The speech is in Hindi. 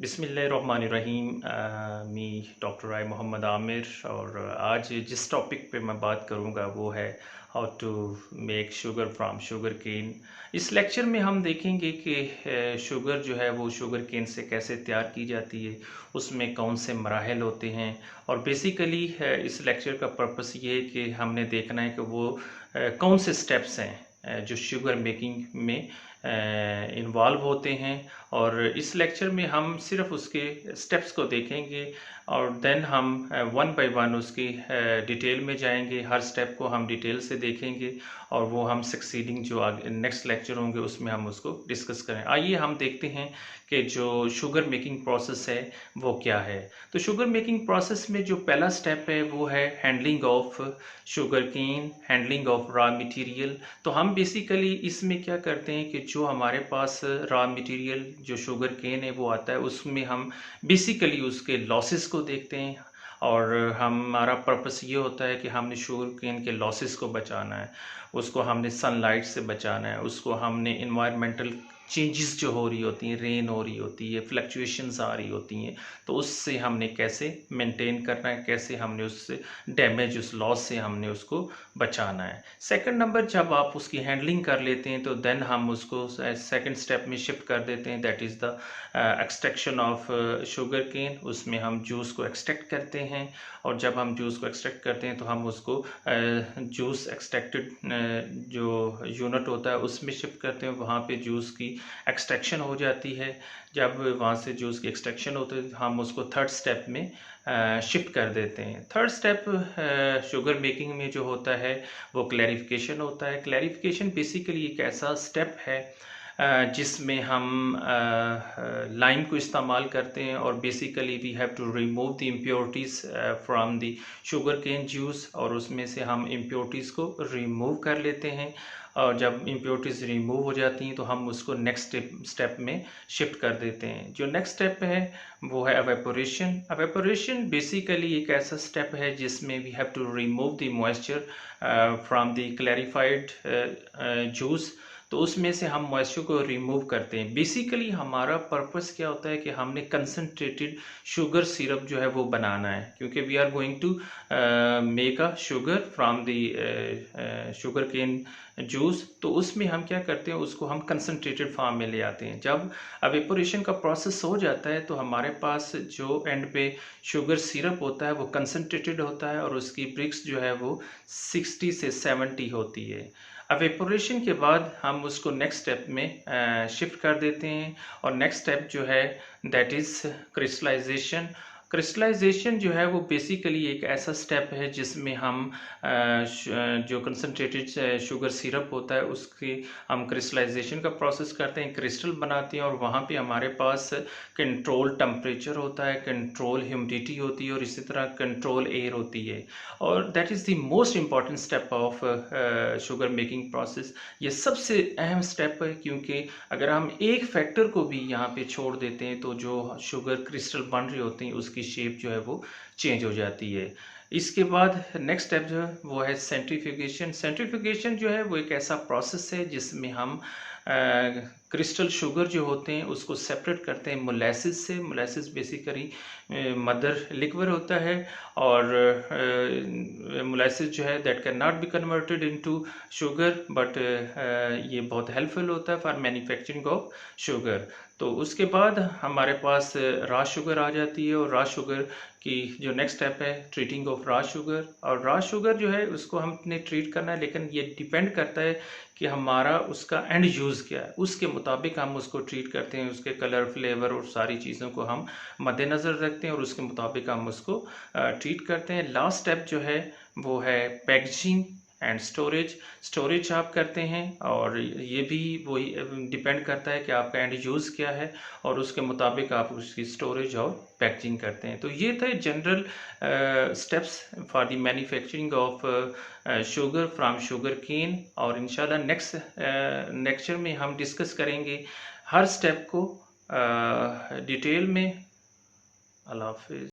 बिस्मिल्लाहिर्रहमानिर्रहीम। मी डॉक्टर आई मोहम्मद आमिर और आज जिस टॉपिक पे मैं बात करूँगा वो है how to make sugar from sugarcane. इस लेक्चर में हम देखेंगे कि शुगर जो है वो शुगर केन से कैसे तैयार की जाती है, उसमें कौन से मराहल होते हैं और बेसिकली इस लेक्चर का पर्पस ये है कि हमने देखना है कि वो कौन से स्टेप्स हैं जो शुगर मेकिंग में इन्वॉल्व होते हैं। और इस लेक्चर में हम सिर्फ उसके स्टेप्स को देखेंगे और देन हम वन बाय वन उसकी डिटेल में जाएंगे। हर स्टेप को हम डिटेल से देखेंगे और वो हम सक्सीडिंग जो आगे नेक्स्ट लेक्चर होंगे उसमें हम उसको डिस्कस करें। आइए हम देखते हैं कि जो शुगर मेकिंग प्रोसेस है वो क्या है। तो शुगर मेकिंग प्रोसेस में जो पहला स्टेप है वो है handling of sugarcane, handling of raw material. तो हम बेसिकली इसमें क्या करते हैं कि जो हमारे पास रॉ मटेरियल जो शुगर केन है वो आता है, उसमें हम बेसिकली उसके लॉसेस को देखते हैं और हमारा पर्पस ये होता है कि हमने शुगर केन के लॉसेस को बचाना है, उसको हमने सनलाइट से बचाना है, उसको हमने इन्वायरमेंटल चेंजेस जो हो रही होती हैं, रेन हो रही होती है, फ्लक्चुएशंस आ रही होती हैं, तो उससे हमने कैसे मेंटेन करना है, कैसे हमने उससे डैमेज उस लॉस से हमने उसको बचाना है। सेकंड नंबर, जब आप उसकी हैंडलिंग कर लेते हैं तो देन हम उसको सेकंड स्टेप में शिफ्ट कर देते हैं, that is the extraction of sugarcane. उसमें हम जूस को एक्सट्रैक्ट करते हैं और जब हम जूस को एक्सट्रैक्ट करते हैं तो हम उसको जूस एक्सट्रैक्टेड जो यूनिट होता है उसमें शिफ्ट करते हैं, वहाँ पे जूस की एक्सट्रैक्शन हो जाती है। जब वहाँ से जूस की एक्सट्रैक्शन होती है हम उसको थर्ड स्टेप में शिफ्ट कर देते हैं। थर्ड स्टेप शुगर मेकिंग में जो होता है वो क्लैरिफिकेशन होता है। क्लैरिफिकेशन बेसिकली एक ऐसा स्टेप है जिसमें हम लाइम को इस्तेमाल करते हैं और basically we have to remove the impurities from the sugarcane juice, और उसमें से हम इम्प्योरिटीज़ को रिमूव कर लेते हैं। और जब इम्प्योरिटीज़ रिमूव हो जाती हैं तो हम उसको नेक्स्ट स्टेप में शिफ्ट कर देते हैं। जो नेक्स्ट स्टेप है वो है एवेपोरेशन। एवेपोरेशन बेसिकली एक ऐसा स्टेप है जिसमें we have to remove the moisture from the clarified juice. तो उसमें से हम मॉइस्चर को रिमूव करते हैं। बेसिकली हमारा पर्पस क्या होता है कि हमने कंसनट्रेटेड शुगर सिरप जो है वो बनाना है, क्योंकि we are going to make a sugar from the sugarcane juice. तो उसमें हम क्या करते हैं, उसको हम कंसनट्रेटेड फॉर्म में ले आते हैं। जब एवेपोरेशन का प्रोसेस हो जाता है तो हमारे पास जो एंड पे शुगर सिरप होता है वो कंसनट्रेटेड होता है और उसकी ब्रिक्स जो है वो 60 से 70 होती है। एवेपोरेशन के बाद हम उसको नेक्स्ट स्टेप में शिफ्ट कर देते हैं और नेक्स्ट स्टेप जो है दैट इज़ क्रिस्टलाइजेशन। क्रिस्टलाइजेशन जो है वो बेसिकली एक ऐसा स्टेप है जिसमें हम जो कंसनट्रेटेड शुगर सिरप होता है उसकी हम क्रिस्टलाइजेशन का प्रोसेस करते हैं, क्रिस्टल बनाते हैं और वहाँ पे हमारे पास कंट्रोल टेम्परेचर होता है, कंट्रोल ह्यूमिडिटी होती है और इसी तरह कंट्रोल एयर होती है। और that is the most important step of sugar making process. ये सबसे अहम स्टेप है, क्योंकि अगर हम एक फैक्टर को भी यहाँ पे छोड़ देते हैं तो जो शुगर क्रिस्टल बन रही होती हैं उसकी शेप जो है वो चेंज हो जाती है। इसके बाद नेक्स्ट स्टेप जो है वो है सेंट्रीफ्यूगेशन। सेंट्रीफ्यूगेशन जो है वो एक ऐसा प्रोसेस है जिसमें हम क्रिस्टल शुगर जो होते हैं उसको सेपरेट करते हैं मोलेसिस से। मोलेसिस बेसिकली मदर लिक्विड होता है और मोलेसिस जो है that can not be converted into sugar, but ये बहुत हेल्पफुल होता है फॉर मैन्युफैक्चरिंग ऑफ शुगर। तो उसके बाद हमारे पास रॉ शुगर आ जाती है और रॉ शुगर की जो नेक्स्ट स्टेप है ट्रीटिंग ऑफ रॉ शुगर। और रॉ शुगर जो है उसको हमने ट्रीट करना है, लेकिन ये डिपेंड करता है कि हमारा उसका एंड यूज़ क्या है, उसके मुताबिक हम उसको ट्रीट करते हैं। उसके कलर, फ्लेवर और सारी चीज़ों को हम मद्देनज़र रखते हैं और उसके मुताबिक हम उसको ट्रीट करते हैं। लास्ट स्टेप जो है वो है पैकेजिंग एंड स्टोरेज। स्टोरेज आप करते हैं और ये भी वही डिपेंड करता है कि आपका एंड यूज़ क्या है और उसके मुताबिक आप उसकी स्टोरेज और पैकेजिंग करते हैं। तो ये थे general steps for the manufacturing of sugar from sugarcane. और इंशाल्लाह नेक्स्ट लेक्चर में हम डिस्कस करेंगे हर स्टेप को डिटेल में। अल्लाह हाफिज़।